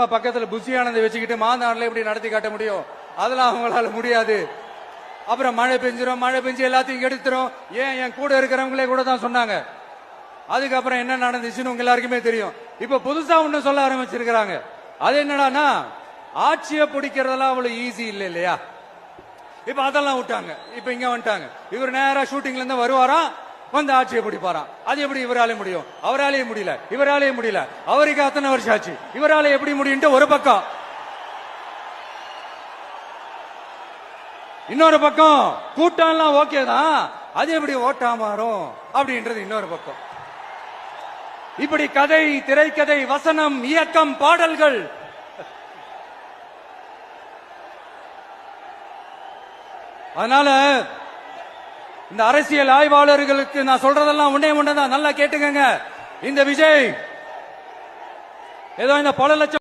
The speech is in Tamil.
பக்கத்துல புஷியானதை வச்சுக்கிட்டு மாநாடுல எப்படி நடத்தி காட்ட முடியும்? அதெல்லாம் அவங்களால முடியாது. அப்புறம் மழை பெஞ்சிரும், மழை பெஞ்சு எல்லாத்தையும் எடுத்துரும். ஏன் என் கூட இருக்கிறவங்களே கூட தான் சொன்னாங்க. அதுக்கப்புறம் என்ன நடந்துச்சுன்னு உங்க எல்லாருக்குமே தெரியும். இப்ப புதுசா ஒண்ணு சொல்ல ஆரம்பிச்சிருக்கிறாங்க. அது என்னடானா, ஆட்சியை பிடிக்கிறதெல்லாம் அவ்வளவு ஈஸி இல்ல இல்லையா? இப்ப அதெல்லாம் விட்டாங்க. இப்ப இங்க வந்துட்டாங்க. இவர் நேரா ஷூட்டிங்ல இருந்து வருவாராம், வந்து ஆட்சியை பிடிப்பாராம். அது எப்படி இவராலே முடியும்? அவராலே முடியல, இவராலே முடியல. அவருக்கு அத்தனை வருஷம் ஆச்சு, இவராலே எப்படி முடியும்? ஒரு பக்கம். இன்னொரு பக்கம் கூட்டம் எல்லாம் ஓகே தான், அது எப்படி ஓட்டா மாறும் அப்படின்றது இன்னொரு பக்கம். இப்படி கதை, திரைக்கதை, வசனம், இயக்கம், பாடல்கள். அதனால இந்த அரசியல் ஆய்வாளர்களுக்கு நான் சொல்றதெல்லாம் ஒன்னே ஒண்ணுதான், நல்லா கேட்டுக்கங்க. இந்த விஜய் ஏதோ இந்த பல லட்சம்